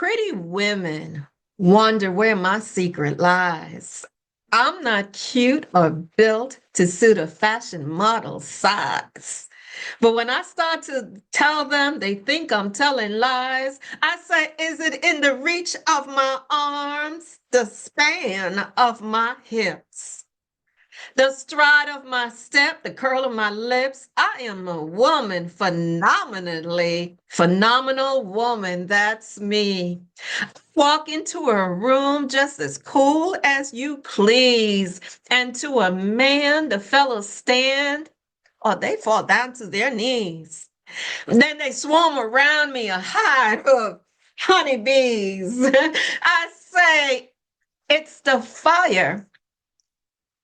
Pretty women wonder where my secret lies. I'm not cute or built to suit a fashion model size. But when I start to tell them, they think I'm telling lies. I say, is it in the reach of my arms, the span of my hips? The stride of my step, the curl of my lips. I am a woman, phenomenally phenomenal woman. That's me. Walk into a room just as cool as you please. And to a man, the fellows stand or they fall down to their knees. Then they swarm around me, a hive of honeybees. I say, it's the fire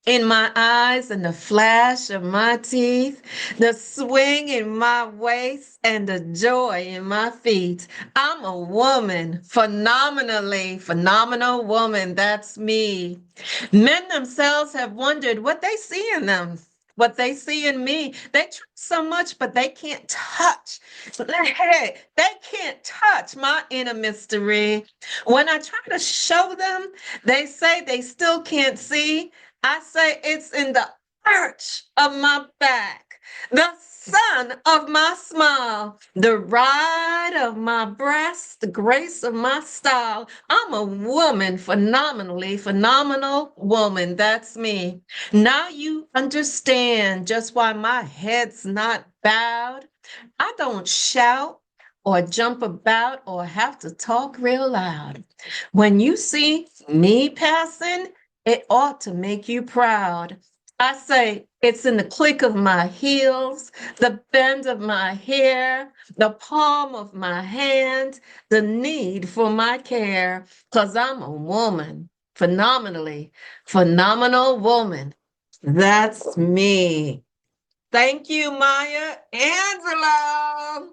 in my eyes and the flash of my teeth, the swing in my waist and the joy in my feet. I'm a woman, phenomenally phenomenal woman. That's me. Men themselves have wondered what they see in them. What they see in me, they try so much, but they can't touch. Hey, they can't touch my inner mystery. When I try to show them, they say they still can't see. I say it's in the arch of my back, the sun of my smile, the ride of my breast, the grace of my style. I'm a woman, phenomenally phenomenal woman. That's me. Now you understand just why my head's not bowed. I don't shout or jump about or have to talk real loud. When you see me passing, it ought to make you proud. I say it's in the click of my heels, the bend of my hair, the palm of my hand, the need for my care, because I'm a woman, phenomenally phenomenal woman. That's me. Thank you, Maya Angelou,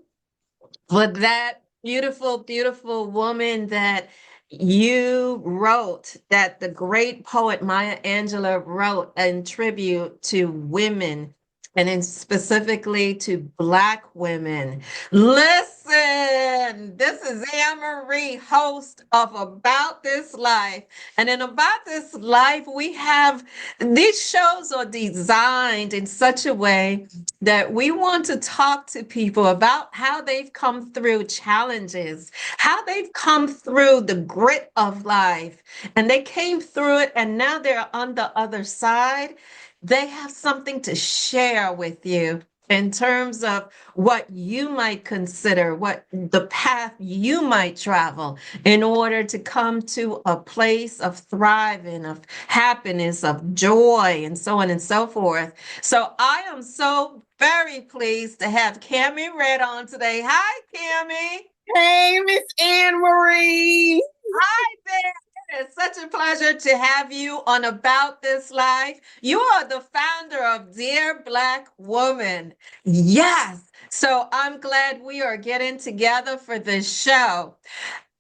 for that beautiful, beautiful woman that you wrote, that the great poet Maya Angelou wrote in tribute to women and in specifically to Black women. Listen, this is Anne Marie, host of About This Life. And in About This Life, we have these shows are designed in such a way that we want to talk to people about how they've come through challenges, how they've come through the grit of life, and they came through it, and now they're on the other side. They have something to share with you in terms of what you might consider, what the path you might travel in order to come to a place of thriving, of happiness, of joy, and so on and so forth. So I am so very pleased to have Cami Red on today. Hi, Cami. Hey, Miss Anne Marie. Hi there. It is such a pleasure to have you on About This Life. You are the founder of Dear Black Woman. Yes. So I'm glad we are getting together for this show.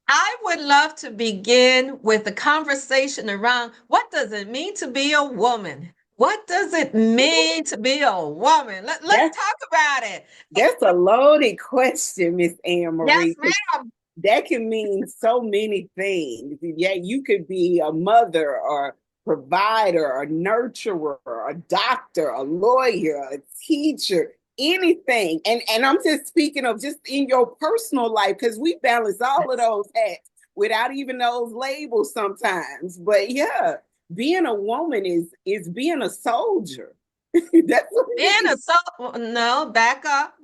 I would love to begin with a conversation around what does it mean to be a woman? What does it mean to be a woman? Let's That's talk about it. that's a loaded question, Miss Anne Yes, Marie. ma'am. That can mean so many things. Yeah, you could be a mother or provider, a nurturer, a doctor, a lawyer, a teacher, anything. And I'm just speaking of just in your personal life, because we balance all of those hats without even those labels sometimes. But yeah, being a woman is being a soldier. That's what Being it a is. soldier, no, back up.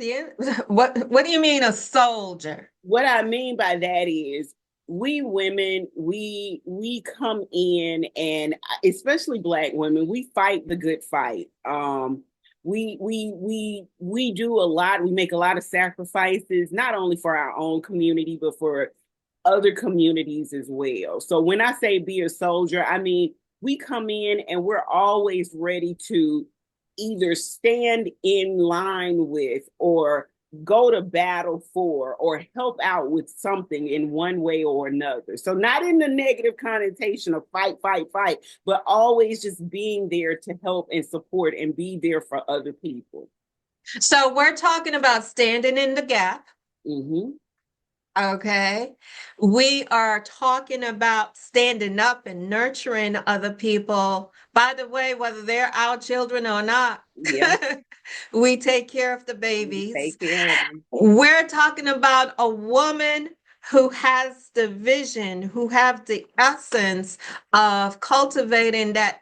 What do you mean a soldier? What I mean by that is we women, we come in and especially black women, we fight the good fight. We do a lot, we make a lot of sacrifices, not only for our own community, but for other communities as well. So when I say be a soldier, I mean we come in and we're always ready to either stand in line with or go to battle for or help out with something in one way or another. So not in the negative connotation of fight, fight, fight, but always just being there to help and support and be there for other people. So we're talking about standing in the gap. Mm-hmm. Okay. We are talking about standing up and nurturing other people. By the way, whether they're our children or not, Yeah, we take care of the we babies. take care of them. We're talking about a woman who has the vision, who have the essence of cultivating that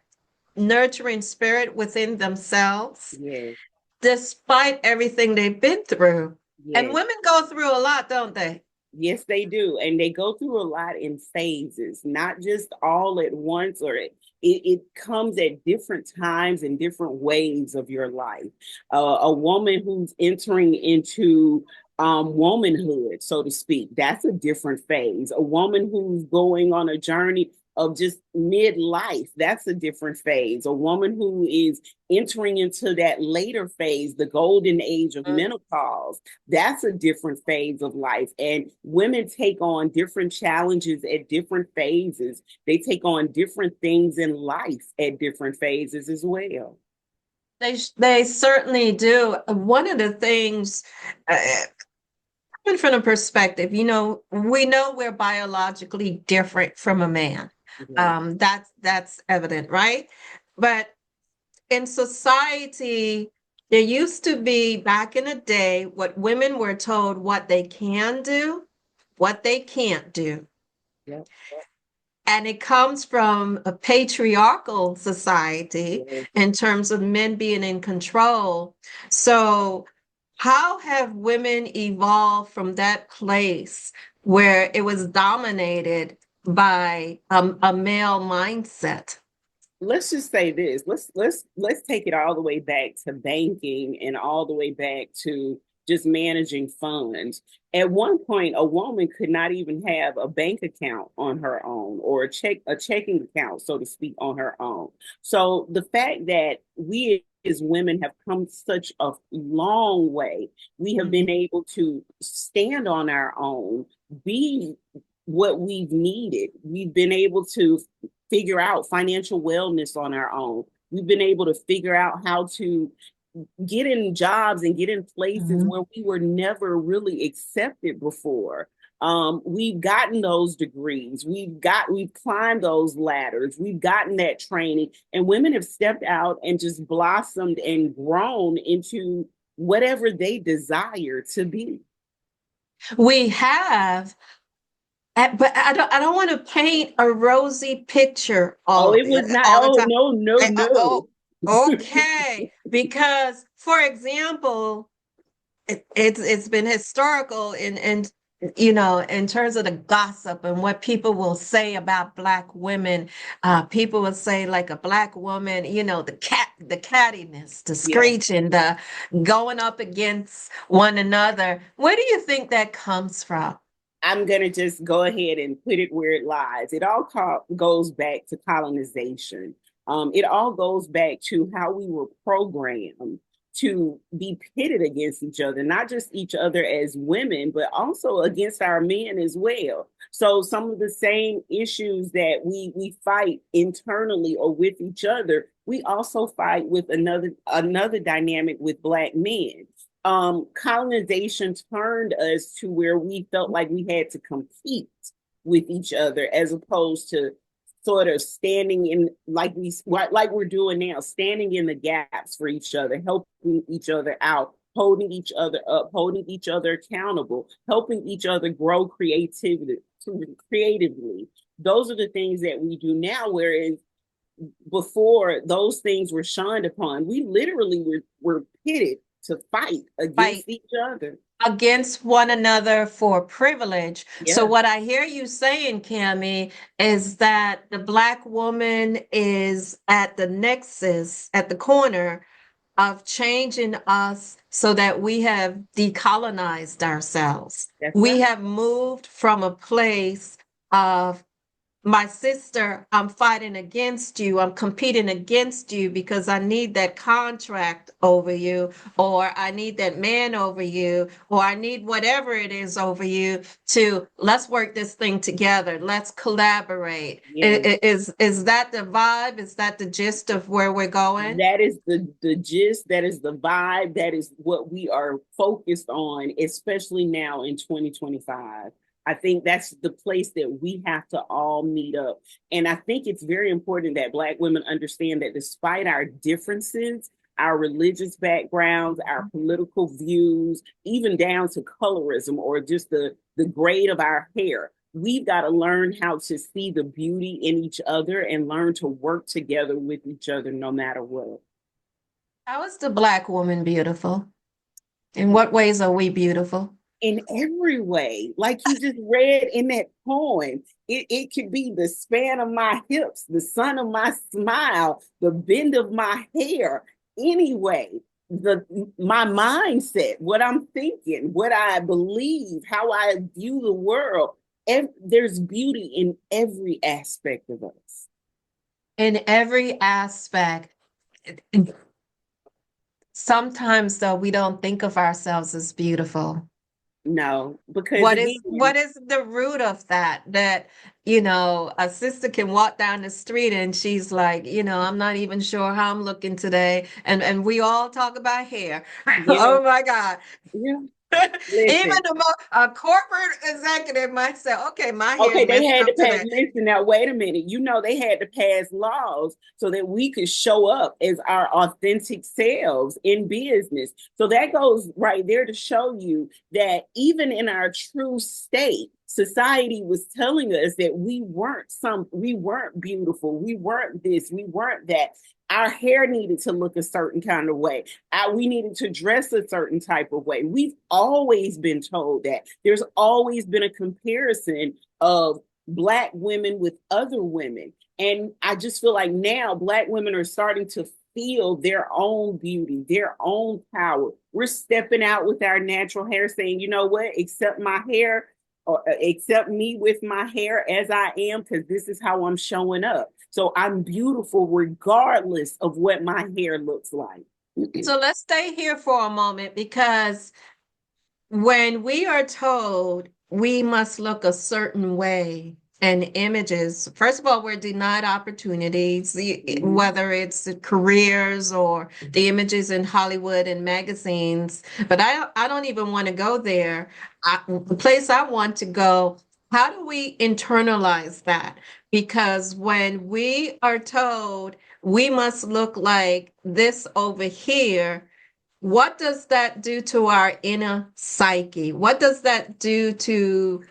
nurturing spirit within themselves, Yes, despite everything they've been through. And yes. women go through a lot, don't they? Yes, they do. And they go through a lot in phases, not just all at once, or it comes at different times and different waves of your life. A woman who's entering into womanhood, so to speak, that's a different phase. A woman who's going on a journey of just midlife, that's a different phase. A woman who is entering into that later phase, the golden age of menopause, that's a different phase of life. And women take on different challenges at different phases. They take on different things in life at different phases as well. They certainly do. One of the things, uh, coming from a perspective, we know we're biologically different from a man. Yeah. That's evident, right? But in society, there used to be back in the day what women were told what they can do, what they can't do. Yeah. And it comes from a patriarchal society Yeah. in terms of men being in control. So, how have women evolved from that place where it was dominated by a male mindset? Let's just say this. Let's take it all the way back to banking and all the way back to just managing funds. At one point, a woman could not even have a bank account on her own or a checking account, so to speak, on her own. So the fact that we as women have come such a long way, we have been Mhm. able to stand on our own, be what we've needed. We've been able to figure out financial wellness on our own. We've been able to figure out how to get in jobs and get in places Mhm. where we were never really accepted before. We've gotten those degrees. We've climbed those ladders. We've gotten that training, and women have stepped out and just blossomed and grown into whatever they desire to be. We have, but I don't want to paint a rosy picture Oh, all it was not. all the Oh, time. no, no, Oh, no. okay. Because, for example, it's been historical in terms of the gossip and what people will say about Black women. People will say like a Black woman, the cattiness, the Yeah. screeching, the going up against one another. Where do you think that comes from? I'm going to just go ahead and put it where it lies. It all goes back to colonization. It all goes back to how we were programmed to be pitted against each other, not just each other as women, but also against our men as well. So some of the same issues that we fight internally or with each other, we also fight with another dynamic with Black men. Colonization turned us to where we felt like we had to compete with each other as opposed to sort of standing in like we're doing now, standing in the gaps for each other, helping each other out, holding each other up, holding each other accountable, helping each other grow creatively. Those are the things that we do now, whereas before those things were shunned upon, we literally were pitted to fight Fight against each other. against one another for privilege. So Yeah. what I hear you saying, Cami, is that the Black woman is at the nexus, at the corner of changing us so that we have decolonized ourselves. That's We right. have moved from a place of my sister, I'm fighting against you. I'm competing against you because I need that contract over you, or I need that man over you, or I need whatever it is over you to let's work this thing together. Let's collaborate. Yeah. Is that the vibe? Is that the gist of where we're going? That is the gist, that is the vibe, that is what we are focused on, especially now in 2025. I think that's the place that we have to all meet up. And I think it's very important that Black women understand that despite our differences, our religious backgrounds, our political views, even down to colorism or just the grade of our hair, we've got to learn how to see the beauty in each other and learn to work together with each other no matter what. How is the Black woman beautiful? In what ways are we beautiful? In every way, like you just read in that poem. It could be the span of my hips, the sun of my smile, the bend of my hair. Anyway, the my mindset, what I'm thinking, what I believe, how I view the world. There's beauty in every aspect of us. In every aspect. Sometimes, though, we don't think of ourselves as beautiful. No, because What again, is the root of that? That, a sister can walk down the street and she's like, I'm not even sure how I'm looking today. And we all talk about hair. yeah, Oh my God. yeah. Even Listen, a corporate executive might say, okay, my hair's okay, they messed had up to pass. today. Listen now, wait a minute. You know, they had to pass laws so that we could show up as our authentic selves in business. So that goes right there to show you that even in our true state, society was telling us that we weren't beautiful, we weren't this, we weren't that. Our hair needed to look a certain kind of way. We needed to dress a certain type of way. We've always been told that. There's always been a comparison of Black women with other women. And I just feel like now Black women are starting to feel their own beauty, their own power. We're stepping out with our natural hair saying, you know what, accept my hair or accept me with my hair as I am, because this is how I'm showing up. So I'm beautiful regardless of what my hair looks like. So let's stay here for a moment because when we are told we must look a certain way and images, first of all, we're denied opportunities, whether it's the careers or the images in Hollywood and magazines. But I don't even want to go there. The place I want to go, how do we internalize that? Because when we are told we must look like this over here, what does that do to our inner psyche? What does that do to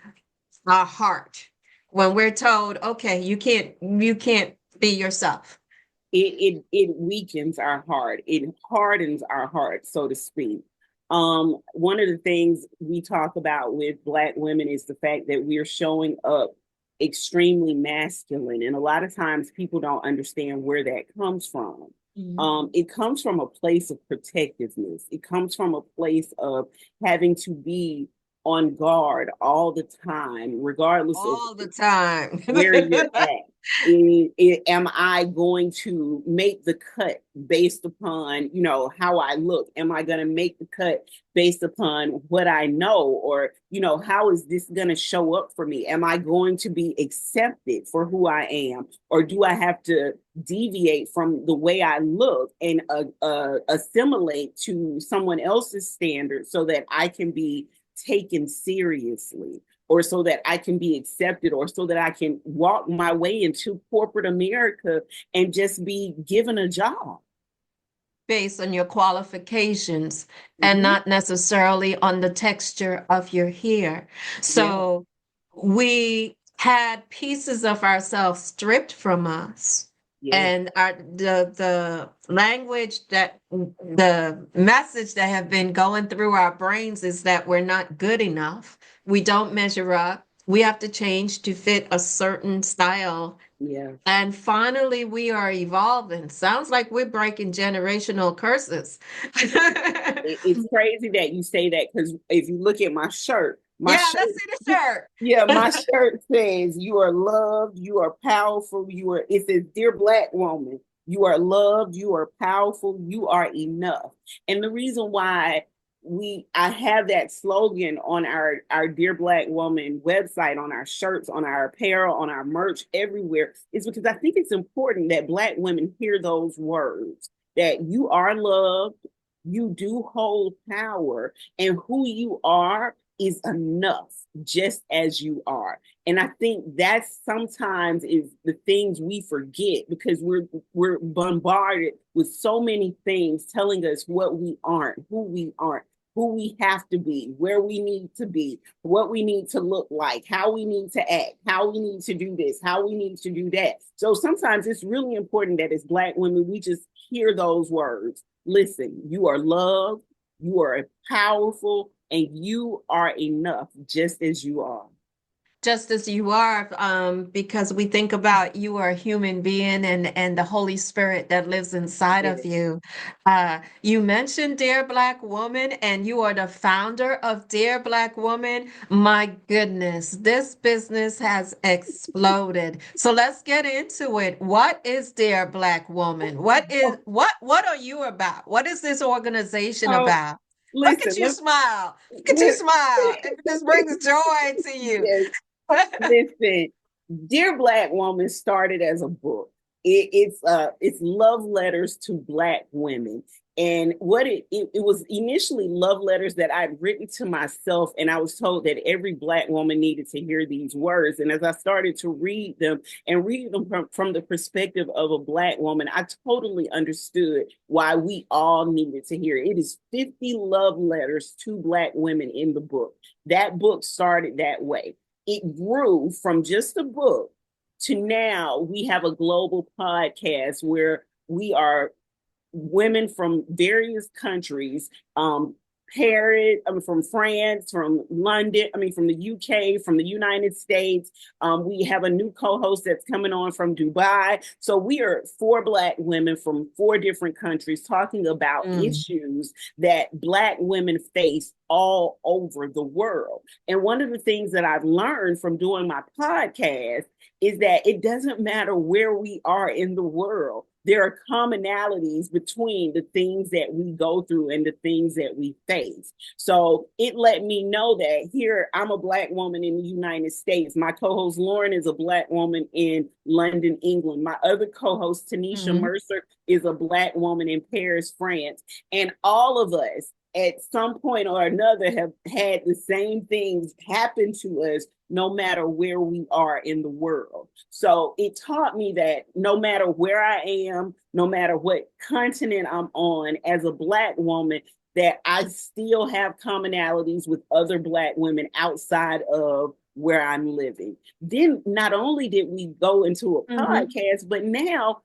our heart when we're told, okay, you can't be yourself? It weakens our heart. It hardens our heart, so to speak. One of the things we talk about with Black women is the fact that we're showing up extremely masculine, and a lot of times people don't understand where that comes from. Mhm. It comes from a place of protectiveness. It comes from a place of having to be on guard all the time, regardless of All the time. where you're at. Am I going to make the cut based upon, how I look? Am I going to make the cut based upon what I know? Or, how is this going to show up for me? Am I going to be accepted for who I am? Or do I have to deviate from the way I look and assimilate to someone else's standards so that I can be taken seriously, or so that I can be accepted, or so that I can walk my way into corporate America and just be given a job? Based on your qualifications and Mm-hmm. not necessarily on the texture of your hair. Yeah, So we had pieces of ourselves stripped from us. yeah, And the language that the message that have been going through our brains is that we're not good enough. We don't measure up. We have to change to fit a certain style, yeah. and finally, we are evolving. Sounds like we're breaking generational curses. It's crazy that you say that, because if you look at my Yeah, shirt, let's see the shirt. yeah, my shirt says, "You are loved, you are powerful, you are." It says, "Dear Black woman, you are loved, you are powerful, you are enough." And the reason why I have that slogan on our Dear Black Woman website, on our shirts, on our apparel, on our merch, everywhere, is because I think it's important that Black women hear those words, that you are loved, you do hold power, and who you are is enough just as you are. And I think that sometimes is the things we forget because we're bombarded with so many things telling us what we aren't, who we have to be, where we need to be, what we need to look like, how we need to act, how we need to do this, how we need to do that. So sometimes it's really important that as Black women, we just hear those words. Listen, you are loved, you are powerful, and you are enough just as you are. Just as you are, because we think about you are a human being and the Holy Spirit that lives inside of Yes. you. You mentioned Dear Black Woman, and you are the founder of Dear Black Woman. My goodness, this business has exploded. So let's get into it. What is Dear Black Woman? What are you about? What is this organization So about? Look at listen, you smile. Look at you let, smile. It just brings joy to you. yes, listen, Dear Black Woman started as a book. It's love letters to Black women. And what it was initially love letters that I'd written to myself, and I was told that every Black woman needed to hear these words. And as I started to read them and read them from the perspective of a Black woman, I totally understood why we all needed to hear it. It is 50 love letters to Black women in the book. That book started that way. It grew from just a book to now we have a global podcast where we are women from various countries, Paris, I mean, from France, from London, I mean, from the UK, from the United States. We have a new co-host that's coming on from Dubai. So we are four Black women from four different countries talking about Mm. issues that Black women face all over the world. And one of the things that I've learned from doing my podcast is that it doesn't matter where we are in the world. There are commonalities between the things that we go through and the things that we face. So it let me know that here I'm a Black woman in the United States. My co-host Lauren is a Black woman in London, England. My other co-host Tanisha Mhm. Mercer is a Black woman in Paris, France. And all of us at some point or another have had the same things happen to us no matter where we are in the world. So it taught me that no matter where I am, no matter what continent I'm on, as a Black woman, that I still have commonalities with other Black women outside of where I'm living. Then not only did we go into a Mhm. podcast, but now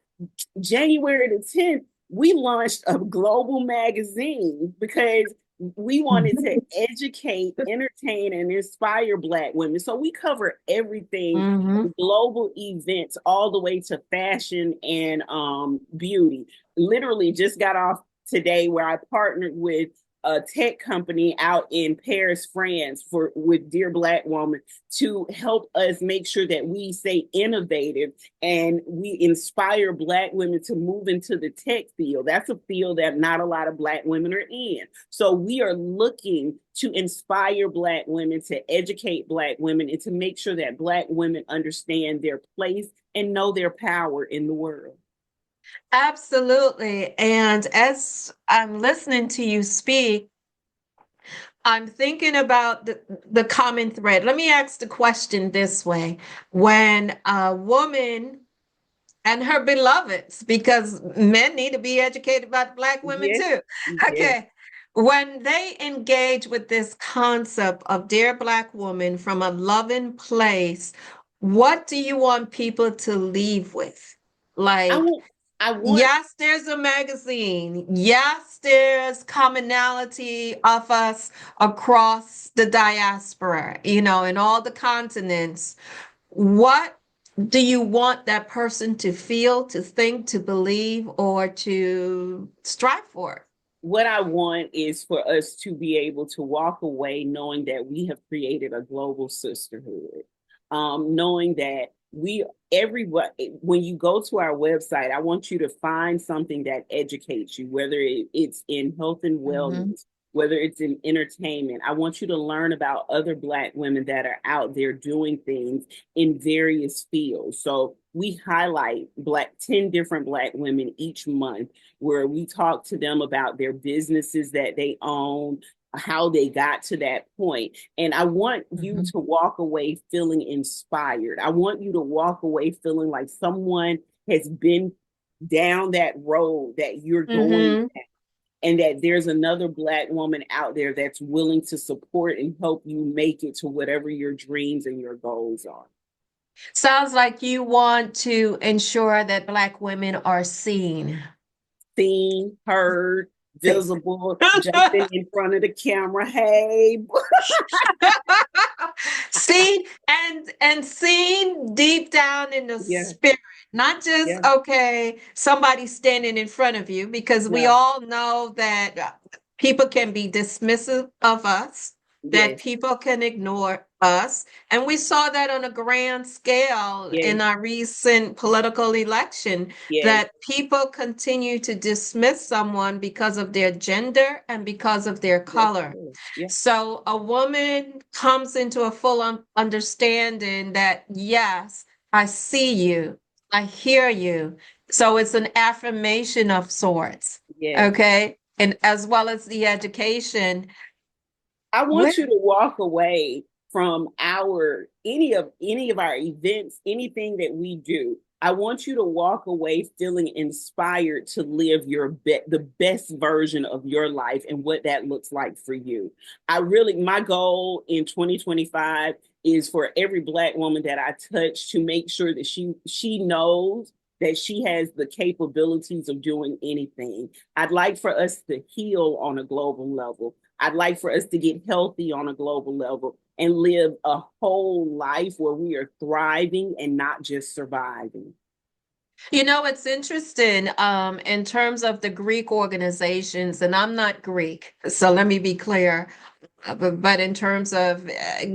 January the 10th, we launched a global magazine because we wanted to educate, entertain, and inspire Black women. So we cover everything Mhm. from global events all the way to fashion and beauty. Literally just got off today where I partnered with a tech company out in Paris, France, for with Dear Black Woman to help us make sure that we stay innovative and we inspire Black women to move into the tech field. That's a field that not a lot of Black women are in. So we are looking to inspire Black women, to educate Black women, and to make sure that Black women understand their place and know their power in the world. Absolutely. And as I'm listening to you speak, I'm thinking about the common thread. Let me ask the question this way. When a woman and her beloveds, because men need to be educated about Black women Yes, too. yes. Okay. When they engage with this concept of Dear Black Woman from a loving place, what do you want people to leave with? I Like, want, I want yes, there's a magazine. Yes, there's commonality of us across the diaspora, in all the continents. What do you want that person to feel, to think, to believe, or to strive for? what I want is for us to be able to walk away knowing that we have created a global sisterhood. Knowing that everybody, when you go to our website, I want you to find something that educates you, whether it's in health and Mhm. wellness, whether it's in entertainment. I want you to learn about other Black women that are out there doing things in various fields. So we highlight 10 different Black women each month where we talk to them about their businesses that they own, how they got to that point. And I want you Mhm. to walk away feeling inspired. I want you to walk away feeling like someone has been down that road that you're going, Mhm. and that there's another Black woman out there that's willing to support and help you make it to whatever your dreams and your goals are. Sounds like you want to ensure that Black women are seen. Seen, heard, See. visible, jumping in front of the camera. Hey, Seen and seen deep down in the yeah, spirit, not just yeah, okay, somebody standing in front of you, because we no, all know that people can be dismissive of us, that yes, people can ignore us. And we saw that on a grand scale yes, in our recent political election, yes, that people continue to dismiss someone because of their gender and because of their yes, color. yeah, So a woman comes into a full understanding that, yes, I see you, I hear you. So it's an affirmation of sorts. yes. Okay. And as well as the education. I Where want you to walk away from our any of our events, anything that we do. I want you to walk away feeling inspired to live the best version of your life and what that looks like for you. I really my goal in 2025 is for every Black woman that I touch to make sure that she knows that she has the capabilities of doing anything. I'd like for us to heal on a global level. I'd like for us to get healthy on a global level and live a whole life where we are thriving and not just surviving. it's interesting in terms of the Greek organizations, and I'm not Greek, so let me be clear. But in terms of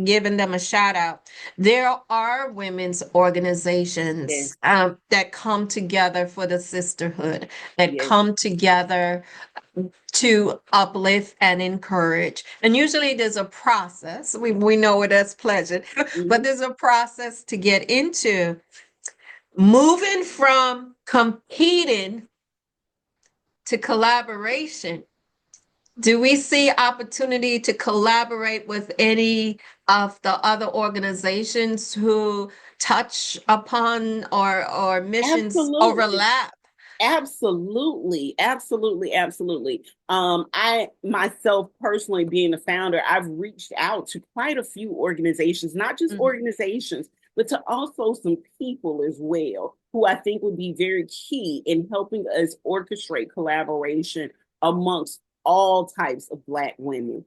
giving them a shout out, there are women's Yes, organizations that come together for the sisterhood, that yes, come together to uplift and encourage. And usually there's a process. We know it as pleasure, but mm-hmm. there's a process to get into moving from competing to collaboration. Do we see opportunity to collaborate with any of the other organizations who touch upon or missions Absolutely. overlap? Absolutely, absolutely, absolutely. I myself personally, being the founder, I've reached out to quite a few organizations, not just Mhm. organizations, but to also some people as well, who I think would be very key in helping us orchestrate collaboration amongst all types of Black women.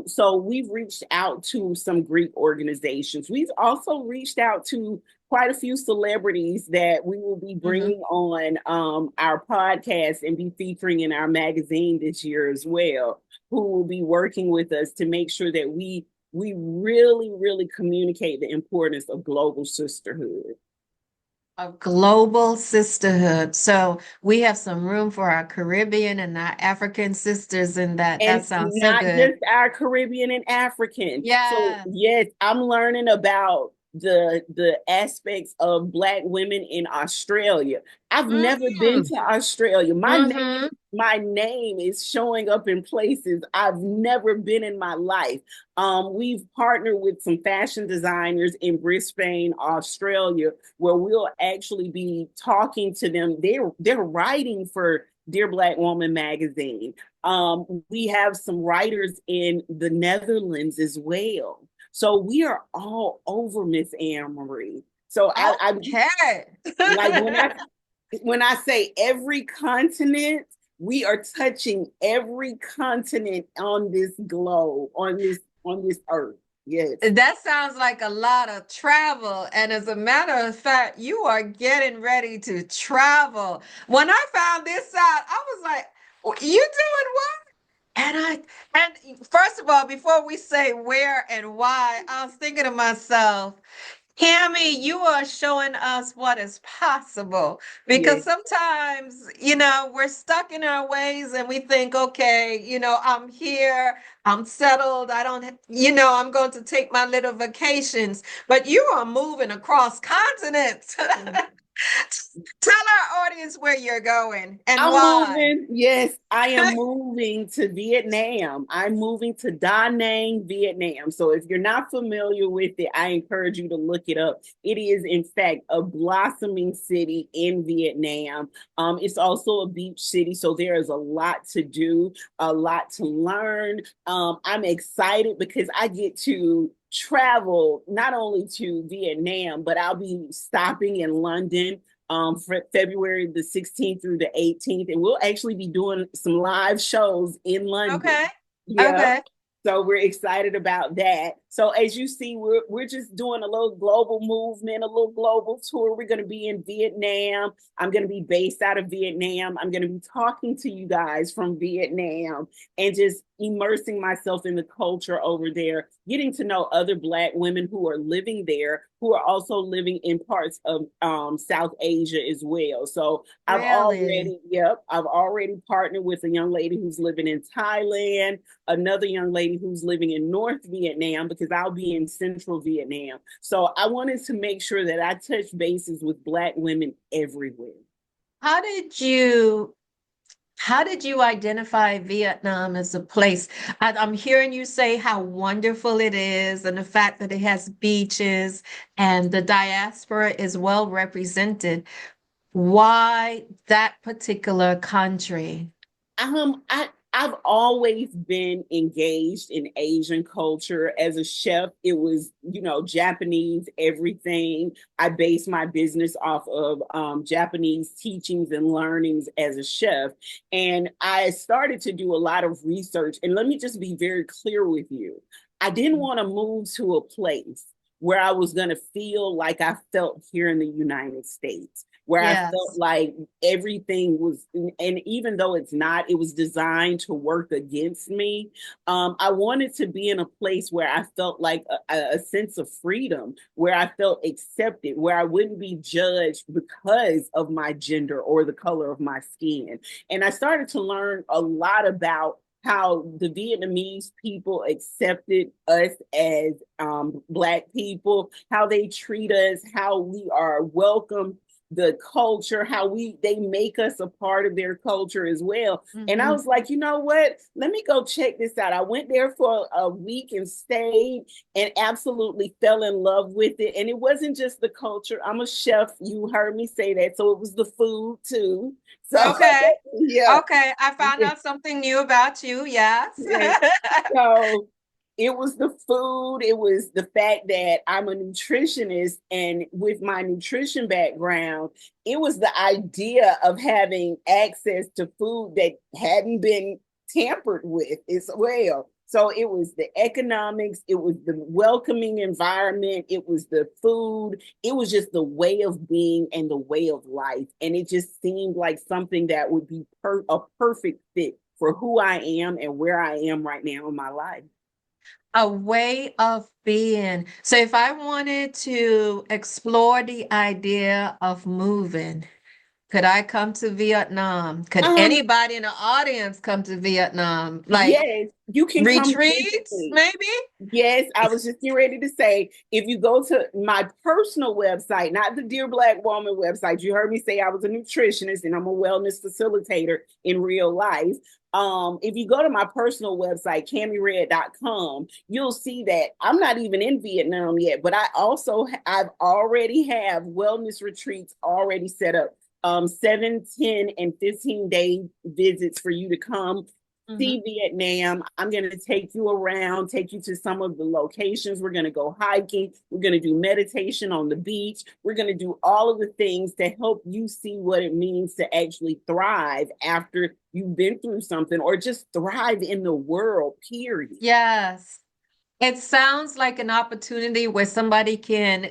So we've reached out to some Greek organizations. We've also reached out to quite a few celebrities that we will be Mhm. bringing on our podcast and be featuring in our magazine this year as well, who will be working with us to make sure that we really really communicate the importance of global sisterhood. A global sisterhood. So we have some room for our Caribbean and our African sisters in that. That And sounds so not good. just our Caribbean and African. So Yeah. yes, I'm learning about the aspects of Black women in Australia. I've never been Mm. to Australia. Hmm. My name is showing up in places I've never been in my life. We've partnered with some fashion designers in Brisbane, Australia, where we'll actually be talking to them. They're writing for Dear Black Woman magazine. We have some writers in the Netherlands as well. So we are all over, Miss Anne Marie. So I Okay. like when I say every continent, we are touching every continent on this globe, on this earth. Yes. That sounds like a lot of travel. And as a matter of fact, you are getting ready to travel. When I found this out, I was like, You doing what? And first of all, before we say where and why, I was thinking to myself, Cammy, you are showing us what is possible because Yes. sometimes, we're stuck in our ways and we think, okay, I'm here, I'm settled, I don't, I'm going to take my little vacations, but you are moving across continents. Tell our audience where you're going and I'm why. moving. Yes, I am moving to Vietnam. I'm moving to Da Nang, Vietnam. So if you're not familiar with it, I encourage you to look it up. It is, in fact, a blossoming city in Vietnam. It's also a beach city, so there is a lot to do, a lot to learn. I'm excited because I get to travel not only to Vietnam, but I'll be stopping in London for February the 16th through the 18th. And we'll actually be doing some live shows in London. Okay. Yep. Okay. So we're excited about that. So as you see, we're just doing a little global movement, a little global tour. We're going to be in Vietnam. I'm going to be based out of Vietnam. I'm going to be talking to you guys from Vietnam and just immersing myself in the culture over there, getting to know other Black women who are living there, who are also living in parts of South Asia as well. So Really? I've already partnered with a young lady who's living in Thailand, another young lady who's living in North Vietnam, because I'll be in Central Vietnam. So I wanted to make sure that I touch bases with Black women everywhere. How did you how did you identify Vietnam as a place? I'm hearing you say how wonderful it is and the fact that it has beaches and the diaspora is well represented. Why that particular country? I've always been engaged in Asian culture. As a chef, it was, Japanese everything. I base my business off of Japanese teachings and learnings as a chef. And I started to do a lot of research. And let me just be very clear with you. I didn't want to move to a place where I was going to feel like I felt here in the United States, where I felt Yes. like everything was, and even though it's not, it was designed to work against me. I wanted to be in a place where I felt like a sense of freedom, where I felt accepted, where I wouldn't be judged because of my gender or the color of my skin. And I started to learn a lot about how the Vietnamese people accepted us as Black people, how they treat us, how we are welcome, the culture, how they make us a part of their culture as well. And I Mhm. was like, you know what? Let me go check this out. I went there for a week and stayed and absolutely fell in love with it. And it wasn't just the culture. I'm a chef. You heard me say that. So it was the food too. So Okay. yeah. Okay. I found out something new about you. Yes. Yeah. So it was the food, it was the fact that I'm a nutritionist, and with my nutrition background, it was the idea of having access to food that hadn't been tampered with as well. So it was the economics, it was the welcoming environment, it was the food, it was just the way of being and the way of life. And it just seemed like something that would be a perfect fit for who I am and where I am right now in my life. A way of being. So if I wanted to explore the idea of moving, could I come to Vietnam? Could Um, anybody in the audience come to Vietnam? Like yes, you can come visit retreats, me. maybe? Yes, I was just getting ready to say, if you go to my personal website, not the Dear Black Woman website, you heard me say I was a nutritionist and I'm a wellness facilitator in real life. If you go to my personal website, CammyRed.com, you'll see that I'm not even in Vietnam yet, but I've already have wellness retreats already set up. 7, 10, and 15-day visits for you to come Mhm. see Vietnam. I'm going to take you around, take you to some of the locations. We're going to go hiking. We're going to do meditation on the beach. We're going to do all of the things to help you see what it means to actually thrive after you've been through something, or just thrive in the world, period. Yes. It sounds like an opportunity where somebody can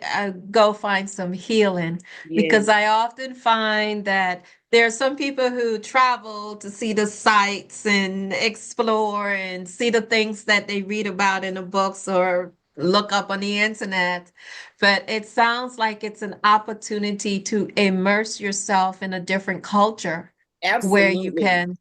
go find some healing Yeah, because I often find that there are some people who travel to see the sights and explore and see the things that they read about in the books or look up on the internet. But it sounds like it's an opportunity to immerse yourself in a different culture where you absolutely. can.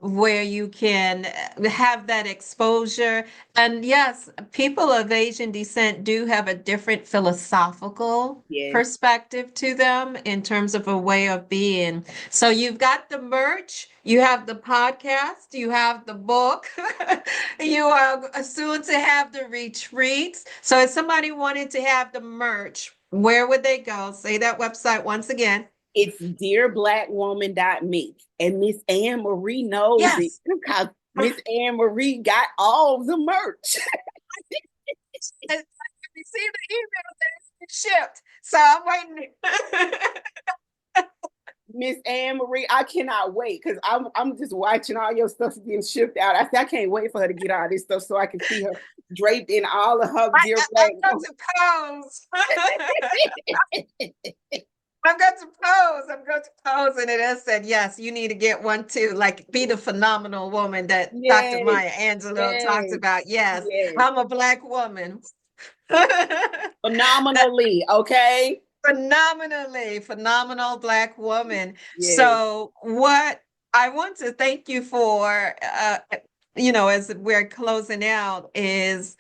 where you can have that exposure. And yes, people of Asian descent do have a different philosophical Yes. perspective to them in terms of a way of being. So you've got the merch, you have the podcast, you have the book, you are soon to have the retreats. So if somebody wanted to have the merch, where would they go? Say that website once again. It's dearblackwoman.me. And Miss Anne Marie knows it Yes. because Miss Anne Marie got all the merch. I received an email that it's been shipped. So I'm waiting. Miss Anne Marie, I cannot wait because I'm just watching all your stuff getting shipped out. I said I can't wait for her to get all this stuff so I can see her draped in all of her Dear Black. I'm going to pose. I'm going to pose. I'm going to pose. And it has said, yes, you need to get one too. Like, be the phenomenal woman that Dr. Yes, Maya Angelou talked yes, about. Yes, yes. I'm a Black woman. Phenomenally, okay? Phenomenally, phenomenal Black woman. Yes. So, what I want to thank you for, as we're closing out, is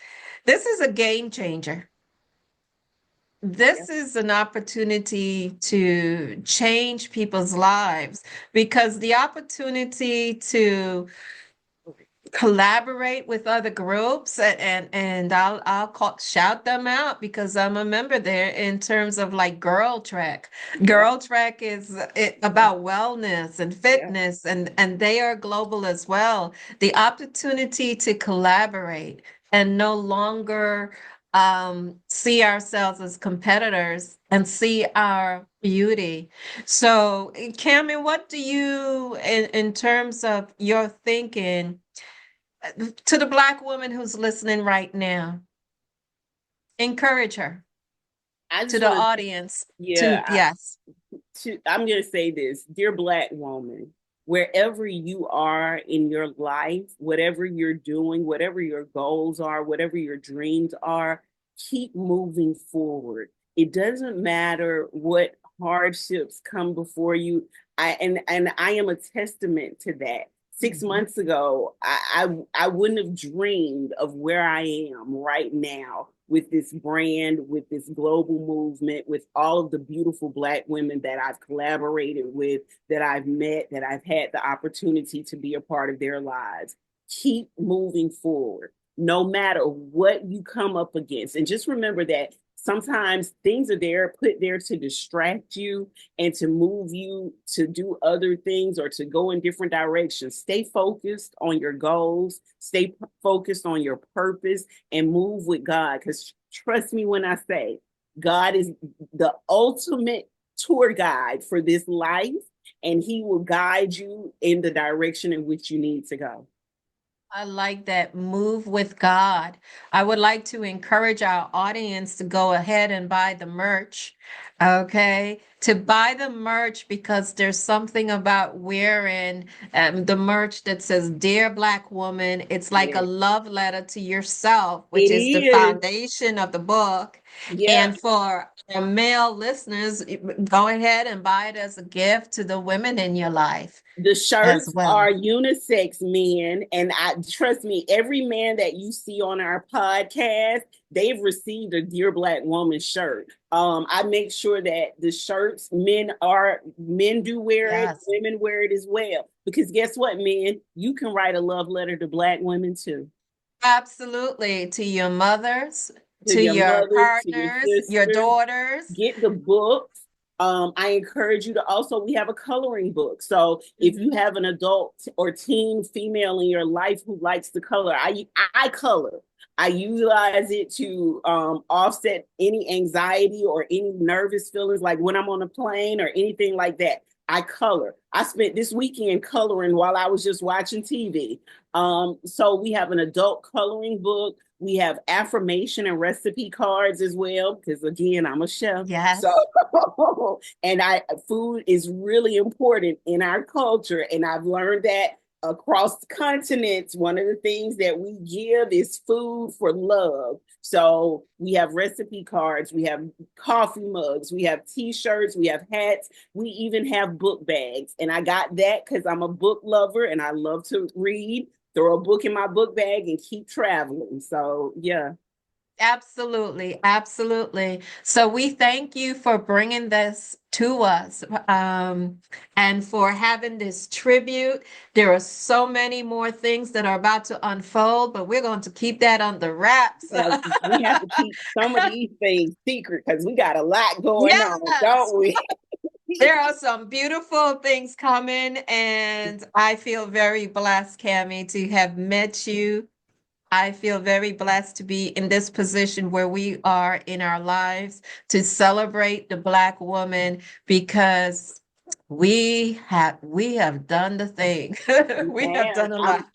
this is a game changer. Yeah. This is an opportunity to change people's lives because the opportunity to collaborate with other groups and I'll shout them out because I'm a member there in terms of like Girl Trek. Yeah. Girl Trek is about wellness and Yeah. fitness and they are global as well. The opportunity to collaborate and no longer see ourselves as competitors and see our beauty. So, Cameron, what do you, in terms of your thinking, to the Black woman who's listening right now, encourage her. I To just the want to, audience, yeah, to yes, I'm going to say this, dear Black woman, wherever you are in your life, whatever you're doing, whatever your goals are, whatever your dreams are, keep moving forward. It doesn't matter what hardships come before you. And I am a testament to that. 6 months ago, I wouldn't have dreamed of where I am right now with this brand, with this global movement, with all of the beautiful Black women that I've collaborated with, that I've met, that I've had the opportunity to be a part of their lives. Keep moving forward, no matter what you come up against. And just remember that sometimes things are there, put there to distract you and to move you to do other things or to go in different directions. Stay focused on your goals, stay focused on your purpose, and move with God. Because trust me when I say, God is the ultimate tour guide for this life, and He will guide you in the direction in which you need to go. I like that. Move with God. I would like to encourage our audience to go ahead and buy the merch. Okay. To buy the merch because there's something about wearing the merch that says, Dear Black Woman. It's like a Yeah, love letter to yourself, which it is the is. foundation of the book. Yeah. And for our male listeners, go ahead and buy it as a gift to the women in your life The as shirts well. are unisex men, and I trust me, every man that you see on our podcast, they've received a Dear Black Woman shirt. I make sure that the shirts men do wear it, Yes. women wear it as well. Because guess what, men, you can write a love letter to Black women too, Absolutely. To your mothers, to to your your mothers, to your partners, your sisters. daughters. Get the books. I encourage you to also, we have a coloring book. So if you Mhm. have an adult or teen female in your life who likes to color, I color. I utilize it to offset any anxiety or any nervous feelings, like when I'm on a plane or anything like that. I color. I spent this weekend coloring while I was just watching TV. So we have an adult coloring book. We have affirmation and recipe cards as well, because again, I'm a chef. So, Yes. and food is really important in our culture. And I've learned that across continents, one of the things that we give is food for love. So we have recipe cards, we have coffee mugs, we have t-shirts, we have hats, we even have book bags. And I got that because I'm a book lover and I love to read, throw a book in my book bag and keep traveling. So yeah. Absolutely, absolutely. So we thank you for bringing this to us, and for having this tribute. There are so many more things that are about to unfold, but we're going to keep that under wraps. Yeah, we have to keep some of these things secret because we got a lot going on, Yes, don't we? there are some beautiful things coming, and I feel very blessed, Cami, to have met you. I feel very blessed to be in this position where we are in our lives to celebrate the Black woman, because we have done the thing. We have Man, done a lot.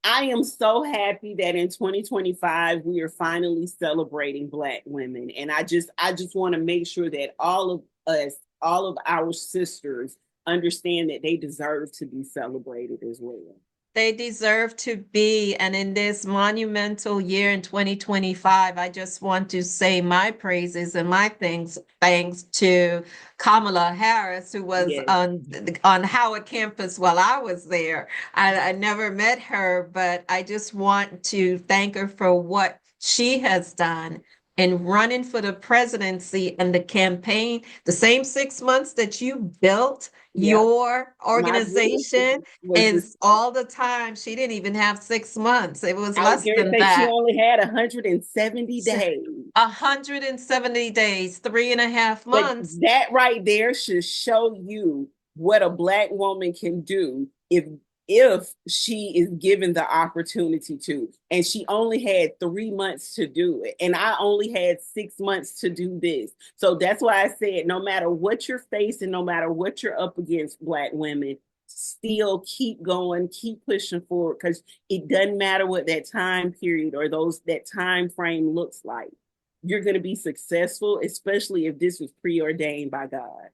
I am so happy that in 2025 we are finally celebrating Black women, and I just want to make sure that all of us, all of our sisters, understand that they deserve to be celebrated as well. They deserve to be. And in this monumental year in 2025, I just want to say my praises and my thanks to Kamala Harris, who was Yes, on Howard campus while I was there. I never met her, but I just want to thank her for what she has done in running for the presidency and the campaign, the same 6 months that you built yep. your My vision organization was this. is all the time. She didn't even have 6 months. It was I was less going to than say she that. only had 170 days. 170 days, three and a half But months. that right there should show you what a Black woman can do if she is given the opportunity to. And she only had 3 months to do it. And I only had 6 months to do this. So that's why I said no matter what you're facing, no matter what you're up against, Black women, still keep going, keep pushing forward, because it doesn't matter what that time period or those that time frame looks like. You're going to be successful, especially if this was preordained by God.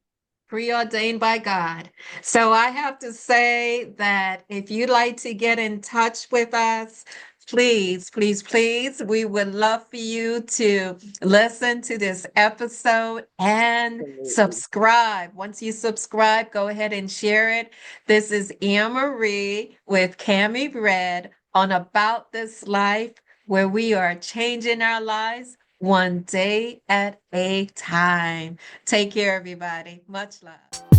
Preordained by God. So I have to say that if you'd like to get in touch with us, please, please, please, we would love for you to listen to this episode and Absolutely. subscribe. Once you subscribe, go ahead and share it. This is Anne Marie with Cami Red on About This Life, where we are changing our lives one day at a time. Take care, everybody. Much love.